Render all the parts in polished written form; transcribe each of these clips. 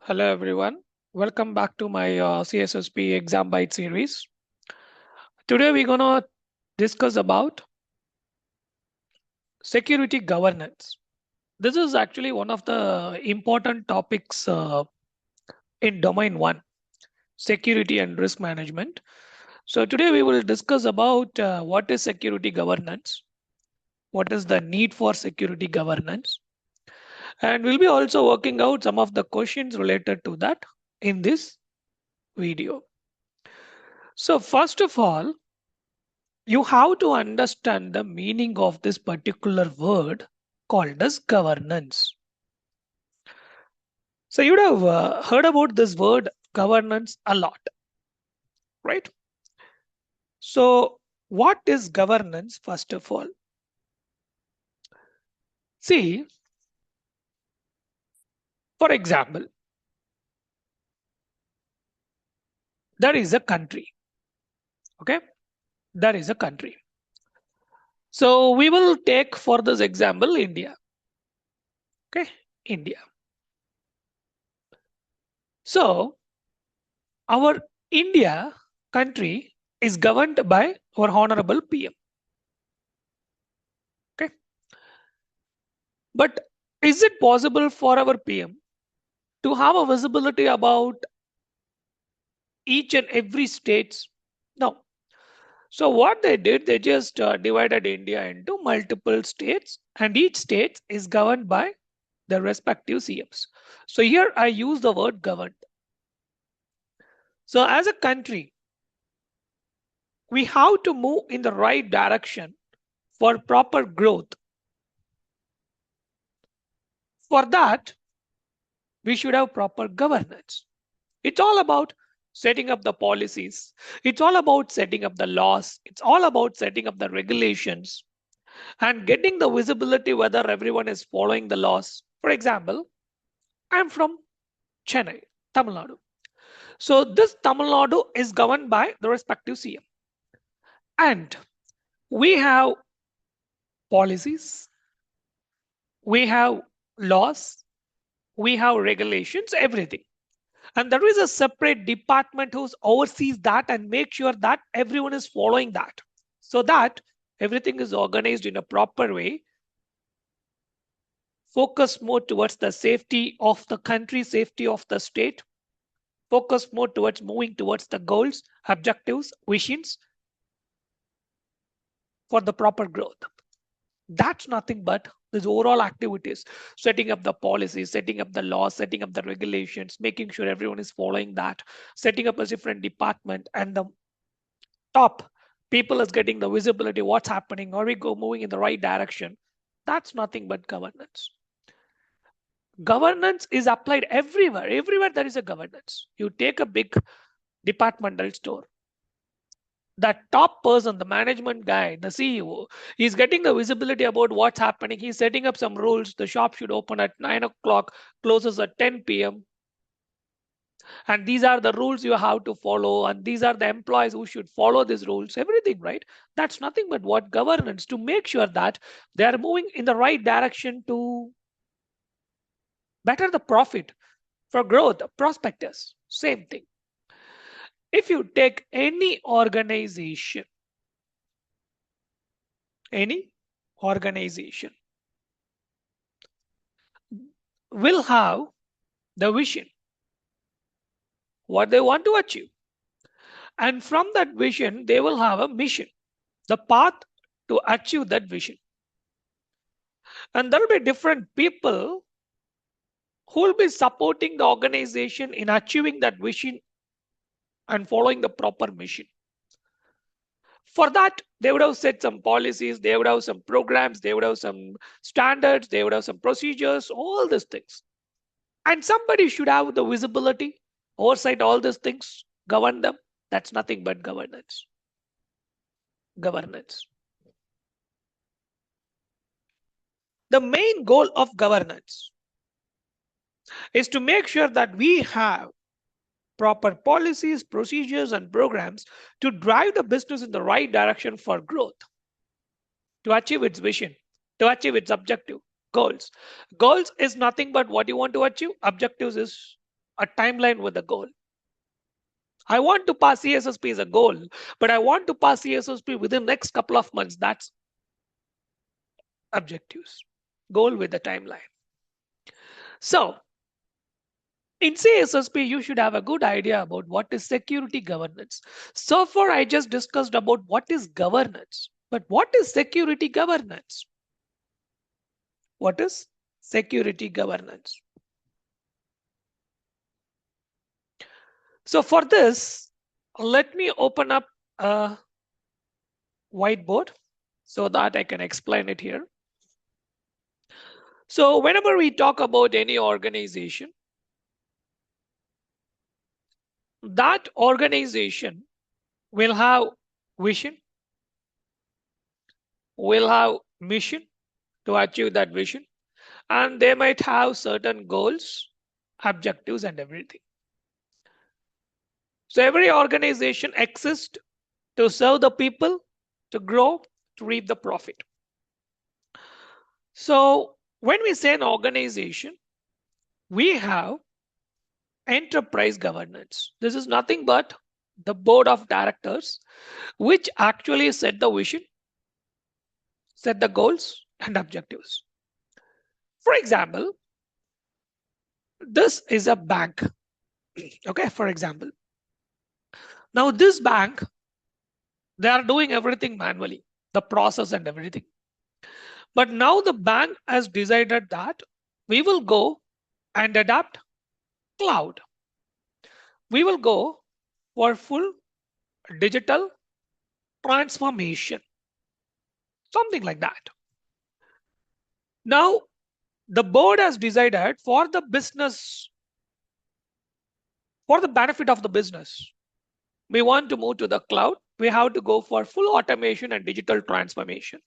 Hello everyone, welcome back to my CISSP Exam Bytes series. Today we're gonna discuss about security governance. This is actually one of the important topics in Domain 1, security and risk management. So today we will discuss about what is security governance, what is the need for security governance, and we'll be also working out some of the questions related to that in this video. So first of all, you have to understand the meaning of this particular word called as governance. So you'd have heard about this word governance a lot, right? So what is governance first of all? See, for example, there is a country, okay? There is a country. So we will take for this example India, okay? India. So our India country is governed by our honorable PM. Okay. But is it possible for our PM to have a visibility about each and every states? No. So what they did, they just divided India into multiple states, and each state is governed by the respective CMs. So here I use the word governed. So as a country, we have to move in the right direction for proper growth. For that, we should have proper governance. It's all about setting up the policies. It's all about setting up the laws. It's all about setting up the regulations and getting the visibility whether everyone is following the laws. For example, I'm from Chennai, Tamil Nadu. So this Tamil Nadu is governed by the respective CM. And we have policies, we have laws, we have regulations, everything. And there is a separate department who oversees that and makes sure that everyone is following that, so that everything is organized in a proper way, focus more towards the safety of the country, safety of the state, focus more towards moving towards the goals, objectives, visions for the proper growth. That's nothing but these overall activities, setting up the policies, setting up the laws, setting up the regulations, making sure everyone is following that, setting up a different department, and the top people is getting the visibility, what's happening, are we moving in the right direction? That's nothing but governance. Governance is applied everywhere. Everywhere there is a governance. You take a big departmental store, that top person, the management guy, the CEO, he's getting the visibility about what's happening. He's setting up some rules. The shop should open at 9 o'clock, closes at 10 p.m. And these are the rules you have to follow, and these are the employees who should follow these rules, everything, right? That's nothing but what governance, to make sure that they are moving in the right direction to better the profit for growth, prospectus, same thing. If you take any organization will have the vision, what they want to achieve, and from that vision they will have a mission, the path to achieve that vision. And there will be different people who will be supporting the organization in achieving that vision and following the proper mission. For that, they would have set some policies, they would have some programs, they would have some standards, they would have some procedures, all these things. And somebody should have the visibility, oversight all these things, govern them. That's nothing but governance. Governance. The main goal of governance is to make sure that we have proper policies, procedures, and programs to drive the business in the right direction for growth, to achieve its vision, to achieve its objective, goals. Goals is nothing but what you want to achieve. Objectives is a timeline with a goal. I want to pass CISSP as a goal, but I want to pass CISSP within next couple of months. That's objectives. Goal with a timeline. So in CISSP, you should have a good idea about what is security governance. So far, I just discussed about what is governance. But what is security governance? What is security governance? So for this, let me open up a whiteboard so that I can explain it here. So whenever we talk about any organization, that organization will have vision, will have mission to achieve that vision, and they might have certain goals, objectives, and everything. So every organization exists to serve the people, to grow, to reap the profit. So when we say an organization, we have enterprise governance. This is nothing but the board of directors, which actually set the vision, set the goals and objectives. For example, this is a bank. Okay, for example. Now this bank, they are doing everything manually, the process and everything. But now the bank has decided that we will go and adapt cloud. We will go for full digital transformation, something like that. Now, the board has decided for the business, for the benefit of the business, we want to move to the cloud. We have to go for full automation and digital transformation.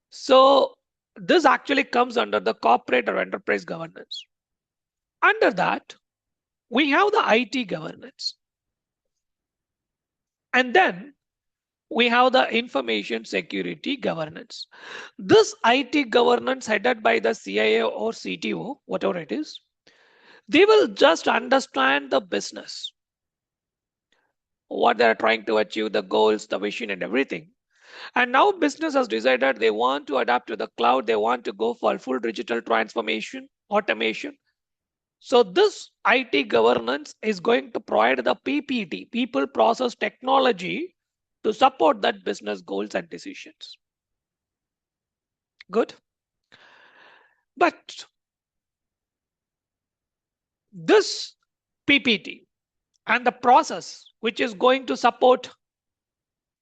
So this actually comes under the corporate or enterprise governance. Under that, we have the IT governance. And then we have the information security governance. This IT governance headed by the CIO or CTO, whatever it is, they will just understand the business, what they're trying to achieve, the goals, the vision, and everything. And now business has decided they want to adapt to the cloud. They want to go for full digital transformation, automation. So this IT governance is going to provide the PPT, people, process, technology, to support that business goals and decisions. Good. But this PPT and the process which is going to support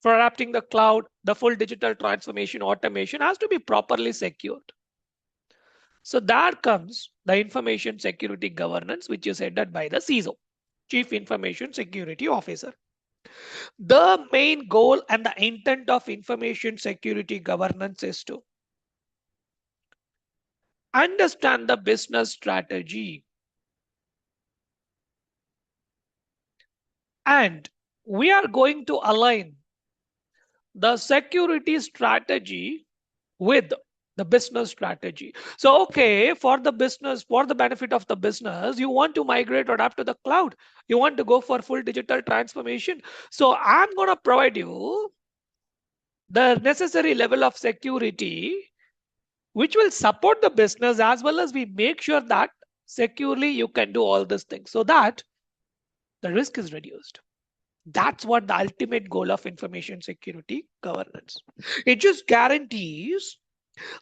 for adapting the cloud, the full digital transformation, automation has to be properly secured. So there comes the information security governance, which is headed by the CISO, Chief Information Security Officer. The main goal and the intent of information security governance is to understand the business strategy, and we are going to align the security strategy with the business strategy. So, okay, for the business, for the benefit of the business, you want to migrate or adapt to the cloud. You want to go for full digital transformation. So I'm going to provide you the necessary level of security, which will support the business, as well as we make sure that securely you can do all these things so that the risk is reduced. That's what the ultimate goal of information security governance. It just guarantees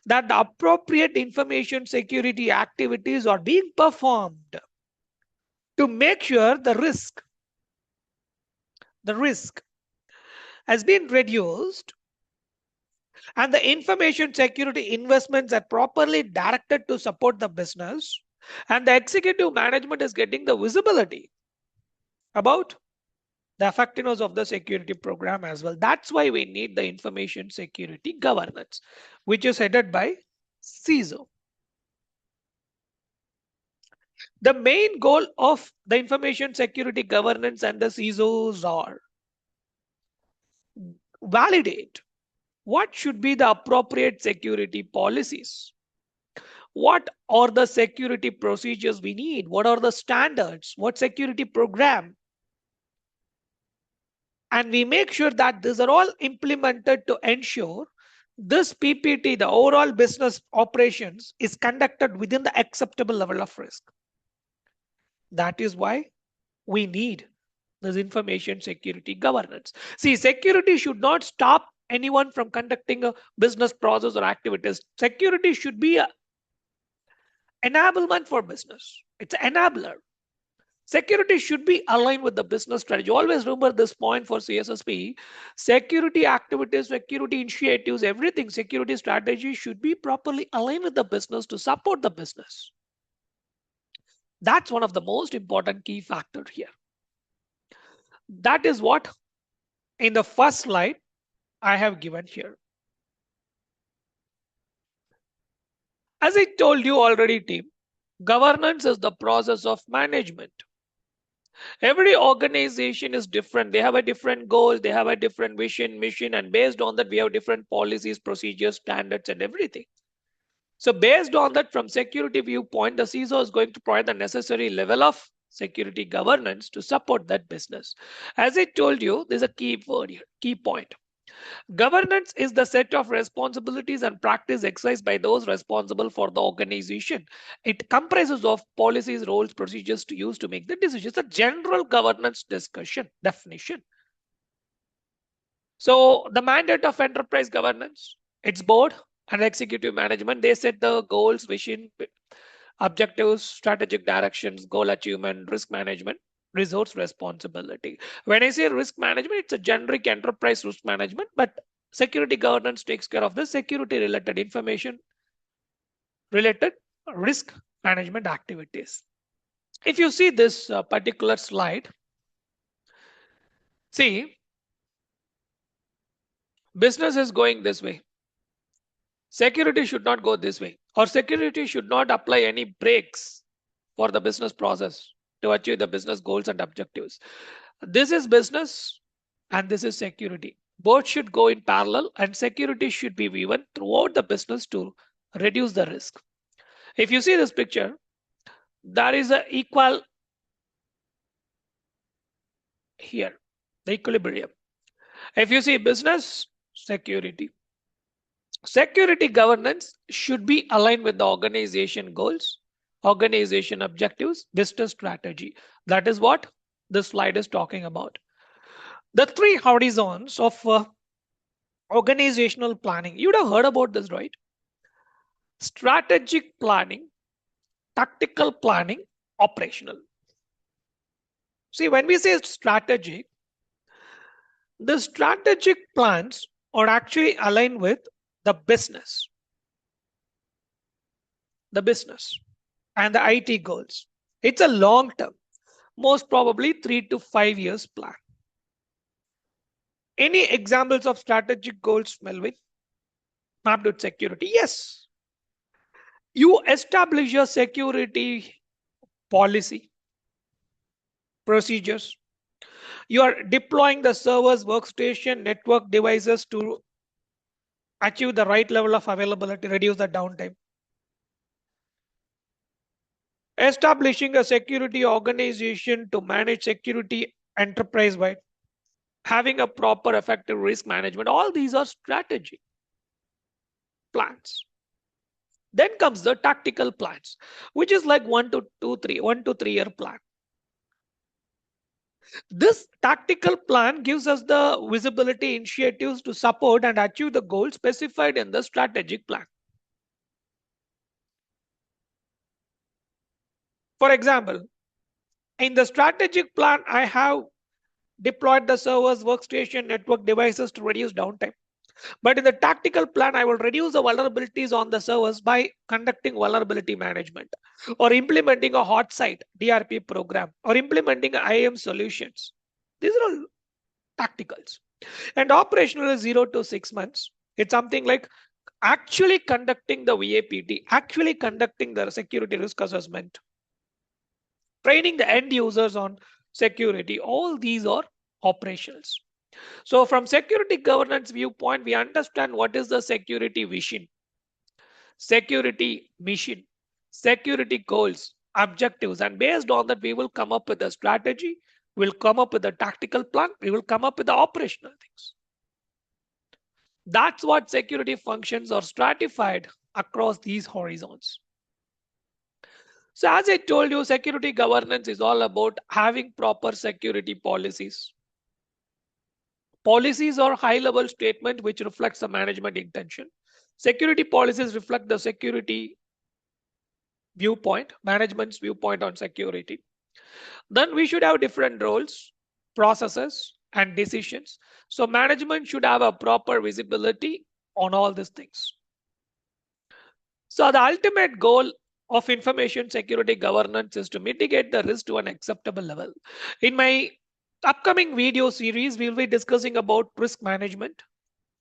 that the appropriate information security activities are being performed to make sure the risk has been reduced and the information security investments are properly directed to support the business, and the executive management is getting the visibility about the effectiveness of the security program as well. That's why we need the information security governance, which is headed by CISO. The main goal of the information security governance and the CISOs are validate what should be the appropriate security policies, What are the security procedures we need? What are the standards? What security program? And we make sure that these are all implemented to ensure this PPT, the overall business operations, is conducted within the acceptable level of risk. That is why we need this information security governance. See, security should not stop anyone from conducting a business process or activities. Security should be an enablement for business. It's an enabler. Security should be aligned with the business strategy. Always remember this point for CISSP. Security activities, security initiatives, everything, security strategy should be properly aligned with the business to support the business. That's one of the most important key factors here. That is what in the first slide I have given here. As I told you already, team, governance is the process of management. Every organization is different. They have a different goal, they have a different vision, mission, and based on that, we have different policies, procedures, standards, and everything. So based on that, from security viewpoint, the CISO is going to provide the necessary level of security governance to support that business. As I told you, there's a key word here, key point. Governance is the set of responsibilities and practice exercised by those responsible for the organization. It comprises of policies, roles, procedures to use to make the decisions. A general governance discussion definition. So the mandate of enterprise governance, its board and executive management, they set the goals, vision, objectives, strategic directions, goal achievement, risk management, resource responsibility. When I say risk management, it's a generic enterprise risk management, but security governance takes care of the security related information related risk management activities. If you see this particular slide, see, business is going this way. Security should not go this way, or security should not apply any brakes for the business process to achieve the business goals and objectives. This is business and this is security. Both should go in parallel and security should be woven throughout the business to reduce the risk. If you see this picture, there is an equal here, the equilibrium. If you see business, security. Security governance should be aligned with the organization goals, organization objectives, business strategy. That is what this slide is talking about. The three horizons of organizational planning. You'd have heard about this, right? Strategic planning, tactical planning, operational. See, when we say strategic, the strategic plans are actually aligned with the business and the IT goals. It's a long term, most probably 3 to 5 years plan. Any examples of strategic goals, Melvin? Mapped with security? Yes. You establish your security policy, procedures. You are deploying the servers, workstation, network devices to achieve the right level of availability, reduce the downtime. Establishing a security organization to manage security enterprise-wide. Having a proper effective risk management. All these are strategy plans. Then comes the tactical plans, which is like 1 to 3 year plan. This tactical plan gives us the visibility initiatives to support and achieve the goals specified in the strategic plan. For example, in the strategic plan, I have deployed the servers, workstation, network devices to reduce downtime. But in the tactical plan, I will reduce the vulnerabilities on the servers by conducting vulnerability management or implementing a hot site DRP program or implementing IAM solutions. These are all tacticals. And operational is 0 to 6 months. It's something like actually conducting the VAPT, actually conducting the security risk assessment, training the end users on security. All these are operations. So from security governance viewpoint, we understand what is the security vision. security mission, security goals, objectives, and based on that, we will come up with a strategy, we'll come up with a tactical plan, we will come up with the operational things. That's what security functions are stratified across these horizons. So as I told you, security governance is all about having proper security policies. Policies are high-level statement which reflects the management intention. Security policies reflect the security viewpoint, management's viewpoint on security. Then we should have different roles, processes, and decisions. So management should have a proper visibility on all these things. So the ultimate goal of information security governance is to mitigate the risk to an acceptable level. In my upcoming video series, we will be discussing about risk management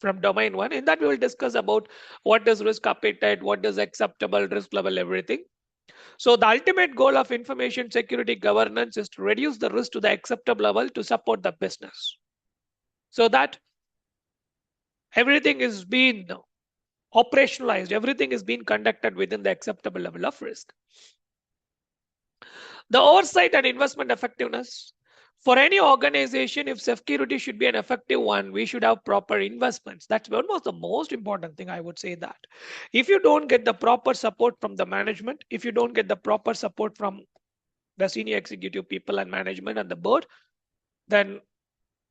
from domain 1. In that, we will discuss about what is risk appetite, what is acceptable risk level, everything. So the ultimate goal of information security governance is to reduce the risk to the acceptable level to support the business, so that everything is being operationalized, everything is being conducted within the acceptable level of risk. The oversight and investment effectiveness. For any organization, if security should be an effective one, we should have proper investments. That's almost the most important thing, I would say that. If you don't get the proper support from the management, if you don't get the proper support from the senior executive people and management and the board, then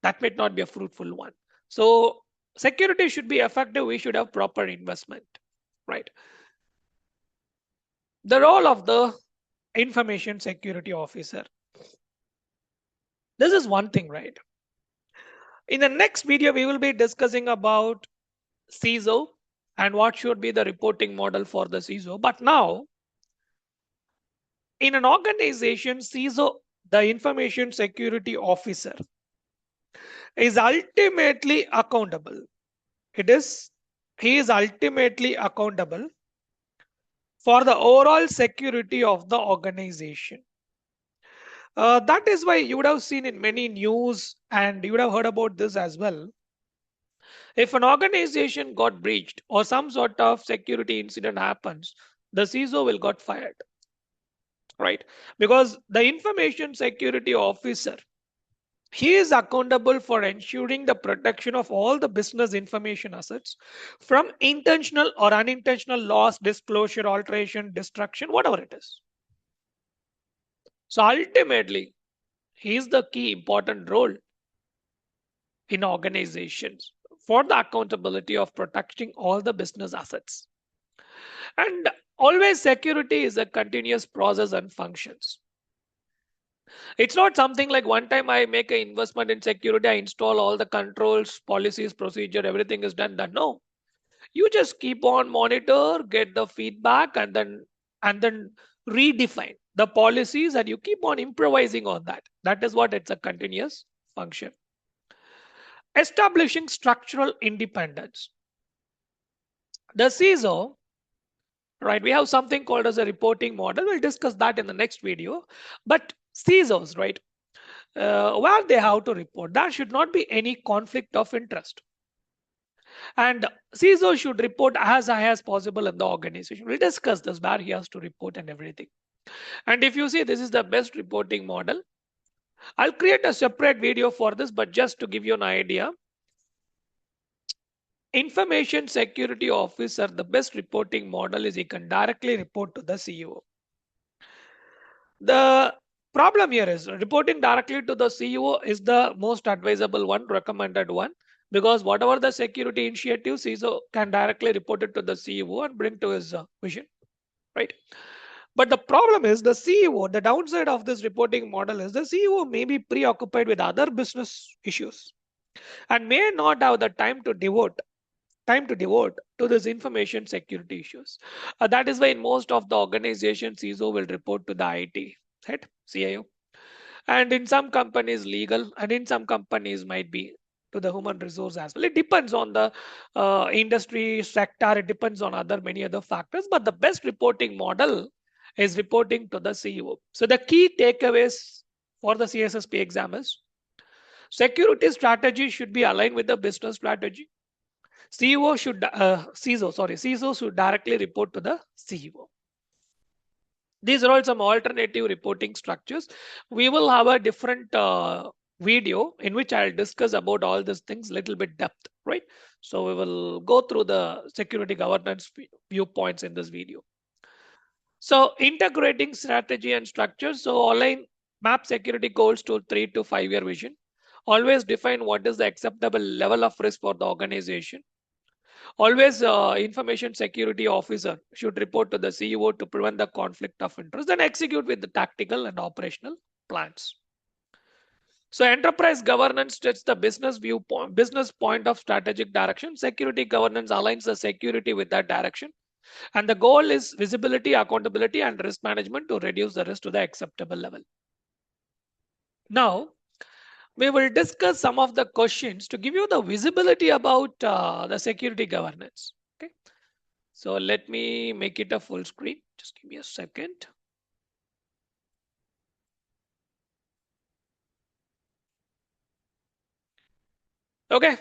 that might not be a fruitful one. So security should be effective, we should have proper investment, right? The role of the information security officer. This is one thing, right? In the next video, we will be discussing about CISO and what should be the reporting model for the CISO. But now, in an organization, CISO, the information security officer, is ultimately accountable. He is ultimately accountable for the overall security of the organization. That is why you would have seen in many news and you would have heard about this as well. If an organization got breached or some sort of security incident happens, the CISO will got fired, right? Because the information security officer, he is accountable for ensuring the protection of all the business information assets from intentional or unintentional loss, disclosure, alteration, destruction, whatever it is. So ultimately, he is the key important role in organizations for the accountability of protecting all the business assets. And always security is a continuous process and functions. It's not something like one time I make an investment in security, I install all the controls, policies, procedure, everything is done. No, you just keep on monitor, get the feedback, and then redefine the policies, and you keep on improvising on that. That is what it's a continuous function. Establishing structural independence. The CISO, right? We have something called as a reporting model. We'll discuss that in the next video. But CISOs, right? Where they have to report, there should not be any conflict of interest. And CISO should report as high as possible in the organization. We'll discuss this, where he has to report and everything. And if you see, this is the best reporting model. I'll create a separate video for this, but just to give you an idea, information security officer, the best reporting model is he can directly report to the CEO. The problem here is reporting directly to the CEO is the most advisable one, recommended one, because whatever the security initiative, CISO can directly report it to the CEO and bring to his vision, right? But the problem is the CEO, the downside of this reporting model is the CEO may be preoccupied with other business issues and may not have the time to devote to this information security issues. That is why in most of the organizations, CISO will report to the IT head, CIO. And in some companies, legal, and in some companies might be to the human resource as well. It depends on the industry sector. It depends on many other factors. But the best reporting model is reporting to the CEO. So the key takeaways for the CISSP exam is security strategy should be aligned with the business strategy. CISO should directly report to the CEO. These are all some alternative reporting structures. We will have a different video in which I'll discuss about all these things little bit depth, right? So we will go through the security governance viewpoints in this video. So integrating strategy and structure. So align map security goals to 3 to 5 year vision. Always define what is the acceptable level of risk for the organization. Always information security officer should report to the CEO to prevent the conflict of interest and execute with the tactical and operational plans. So enterprise governance sets the business point of strategic direction. Security governance aligns the security with that direction. And the goal is visibility, accountability, and risk management to reduce the risk to the acceptable level. Now, we will discuss some of the questions to give you the visibility about the security governance. Okay. So let me make it a full screen. Just give me a second. Okay.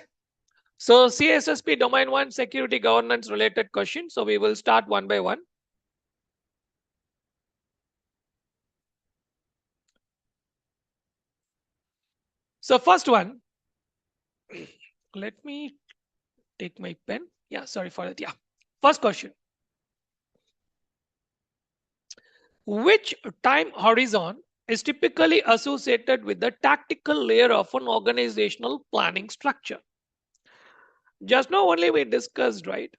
So CISSP Domain 1 security governance related question. So we will start one by one. So first one, let me take my pen. Yeah, sorry for that. Yeah. First question. Which time horizon is typically associated with the tactical layer of an organizational planning structure? Just now only we discussed, right?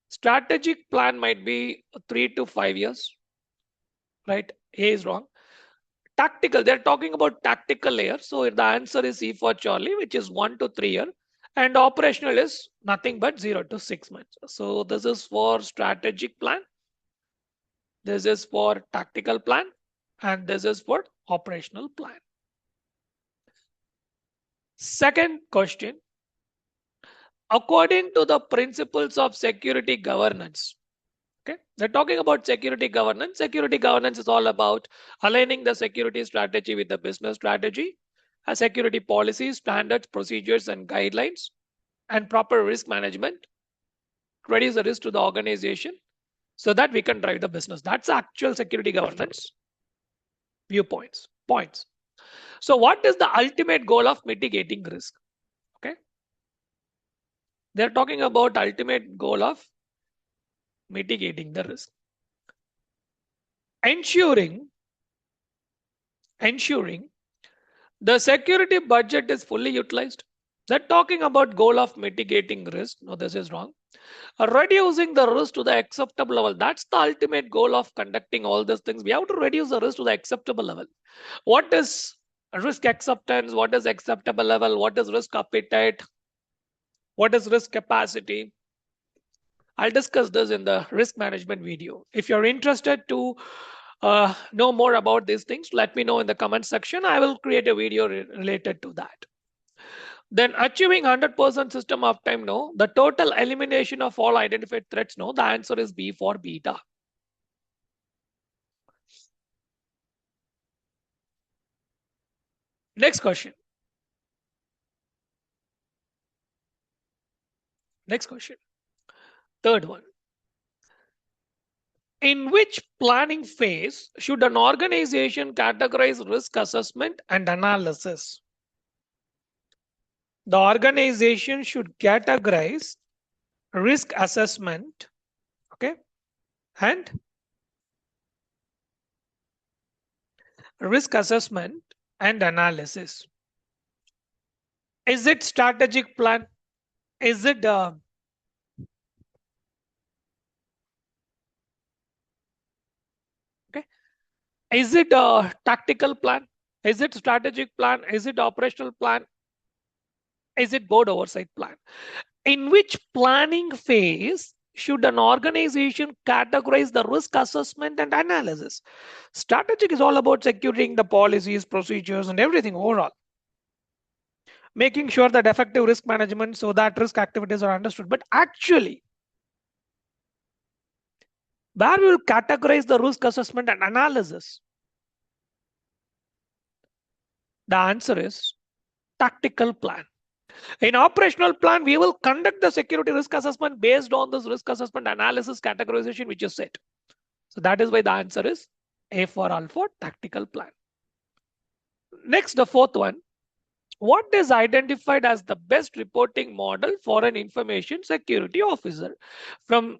Strategic plan might be 3 to 5 years, right? A is wrong. Tactical, they're talking about tactical layer. So the answer is E for Charlie, which is 1 to 3 year. And operational is nothing but 0 to 6 months. So this is for strategic plan. This is for tactical plan. And this is for operational plan. Second question. According to the principles of security governance, okay, they're talking about security governance. Security governance is all about aligning the security strategy with the business strategy, a security policies, standards, procedures, and guidelines, and proper risk management, reduce the risk to the organization so that we can drive the business. That's actual security governance viewpoints. Points. So what is the ultimate goal of mitigating risk? Okay. They're talking about ultimate goal of mitigating the risk. Ensuring the security budget is fully utilized. They're talking about goal of mitigating risk. No, this is wrong. Reducing the risk to the acceptable level. That's the ultimate goal of conducting all these things. We have to reduce the risk to the acceptable level. What is risk acceptance? What is acceptable level? What is risk appetite? What is risk capacity? I'll discuss this in the risk management video. If you're interested to know more about these things, let me know in the comment section. I will create a video related to that. Then achieving 100% system uptime, no. The total elimination of all identified threats, no. The answer is B for beta. Next question. Next question. Third one. In which planning phase should an organization categorize risk assessment and analysis? The organization should categorize risk assessment, okay, and risk assessment and analysis. Is it strategic plan? Is it okay? Is it a tactical plan? Is it strategic plan? Is it operational plan? Is it board oversight plan? In which planning phase should an organization categorize the risk assessment and analysis? Strategic is all about securing the policies, procedures, and everything overall. Making sure that effective risk management so that risk activities are understood. But actually, where we will categorize the risk assessment and analysis? The answer is tactical plan. In operational plan, we will conduct the security risk assessment based on this risk assessment analysis categorization which is set. So that is why the answer is A for alpha, tactical plan. Next, the fourth one. What is identified as the best reporting model for an information security officer? From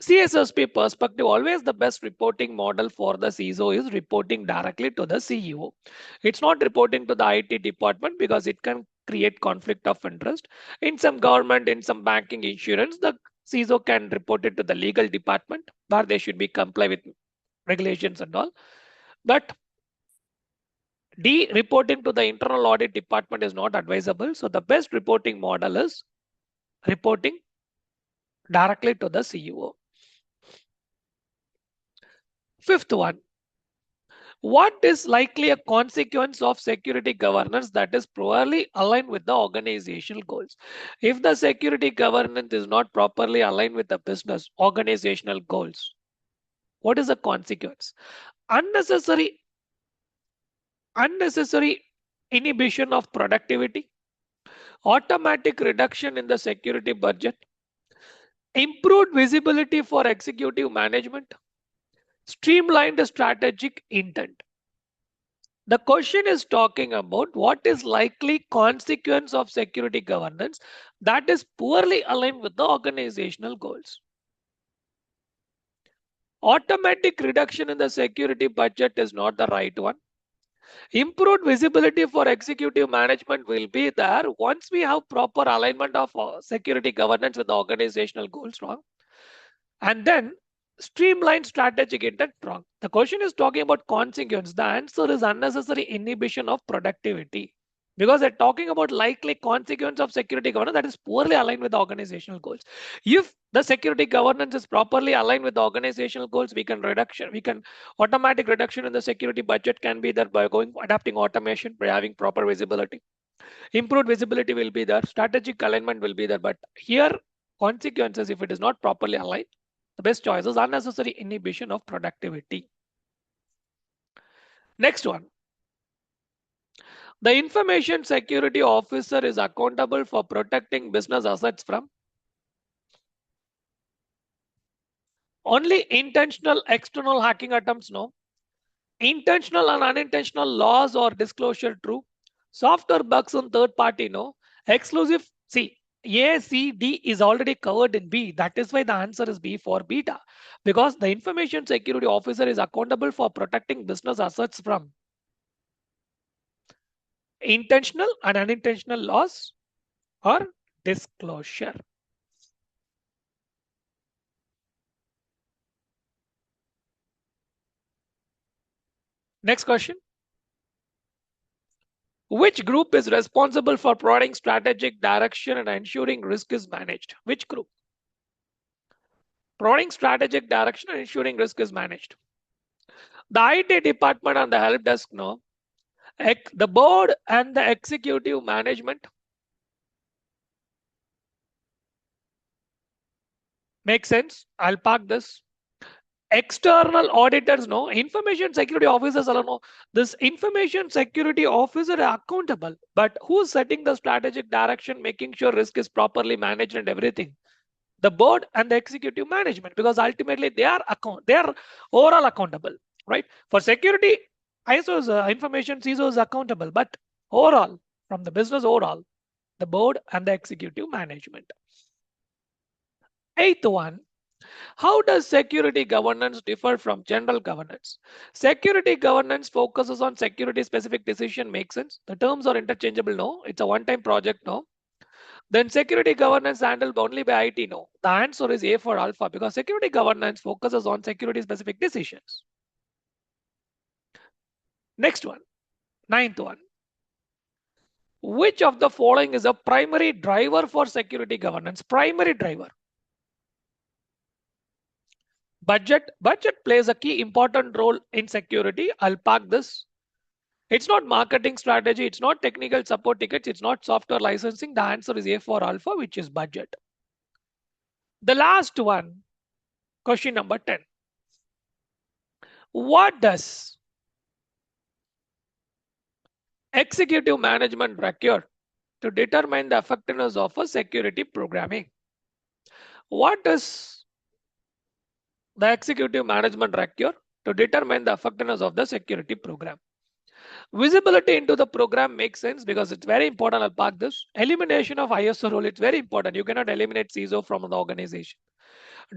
CISSP perspective, always the best reporting model for the CISO is reporting directly to the CEO. It's not reporting to the IT department because it can create conflict of interest. In some government, in some banking, insurance, the CISO can report it to the legal department where they should be comply with regulations and all. But reporting to the internal audit department is not advisable. So the best reporting model is reporting directly to the CEO. Fifth one, what is likely a consequence of security governance that is poorly aligned with the organizational goals? If the security governance is not properly aligned with the business organizational goals, what is the consequence? Unnecessary inhibition of productivity, automatic reduction in the security budget, improved visibility for executive management, streamlined strategic intent. The question is talking about what is likely consequence of security governance that is poorly aligned with the organizational goals. Automatic reduction in the security budget is not the right one. Improved visibility for executive management will be there once we have proper alignment of security governance with the organizational goals, wrong. And then streamlined strategic intent, wrong. The question is talking about consequence. The answer is unnecessary inhibition of productivity. Because they're talking about likely consequence of security governance that is poorly aligned with the organizational goals. If the security governance is properly aligned with the organizational goals, we can automatic reduction in the security budget can be there by adapting automation, by having proper visibility. Improved visibility will be there, strategic alignment will be there. But here, consequences, if it is not properly aligned, the best choice is unnecessary inhibition of productivity. Next one. The information security officer is accountable for protecting business assets from only intentional external hacking attempts, no. Intentional and unintentional loss or disclosure, true. Software bugs on third party, no. Exclusive, see, A, C, D is already covered in B. That is why the answer is B for beta. Because the information security officer is accountable for protecting business assets from intentional and unintentional loss or disclosure. Next question. Which group is responsible for providing strategic direction and ensuring risk is managed? Which group? Providing strategic direction and ensuring risk is managed. The IT department and the help desk, no. The board and the executive management. Makes sense? I'll park this. External auditors, no. Information security officers, no. This information security officer are accountable, but who's setting the strategic direction, making sure risk is properly managed and everything? The board and the executive management, because ultimately they are overall accountable, right? For security, ISO's information CISO is accountable, but overall, from the business overall, the board and the executive management. Eighth one, how does security governance differ from general governance? Security governance focuses on security specific decision. Makes sense? The terms are interchangeable, no. It's a one-time project, no. Then security governance handled only by IT, no. The answer is A for alpha, because security governance focuses on security specific decisions. Next one, ninth one. Which of the following is a primary driver for security governance? Primary driver. Budget plays a key important role in security. I'll park this. It's not marketing strategy. It's not technical support tickets. It's not software licensing. The answer is A for alpha, which is budget. The last one, question number 10. What does executive management require to determine the effectiveness of a security programming. What is the executive management require to determine the effectiveness of the security program? Visibility into the program makes sense because it's very important. I'll park this. Elimination of ISO role, it's very important. You cannot eliminate CISO from the organization.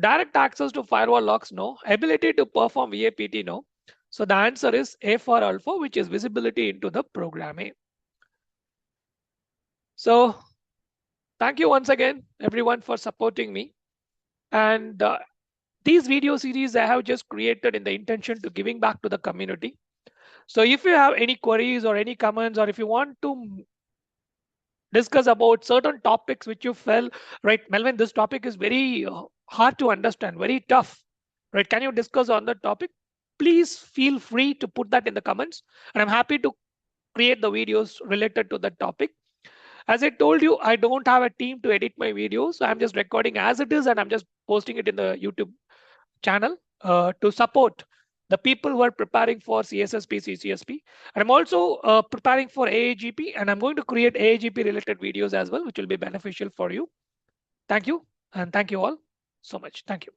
Direct access to firewall logs, no. Ability to perform VAPT, no. So the answer is A for alpha, which is visibility into the programming. So thank you once again, everyone, for supporting me. And these video series I have just created in the intention to giving back to the community. So if you have any queries or any comments, or if you want to discuss about certain topics which you felt, right, Melvin, this topic is very hard to understand, very tough, right? Can you discuss on the topic? Please feel free to put that in the comments, and I'm happy to create the videos related to that topic. As I told you, I don't have a team to edit my videos, so I'm just recording as it is, and I'm just posting it in the YouTube channel to support the people who are preparing for CSSP, CCSP. And I'm also preparing for AAGP, and I'm going to create AAGP related videos as well, which will be beneficial for you. Thank you. And thank you all so much. Thank you.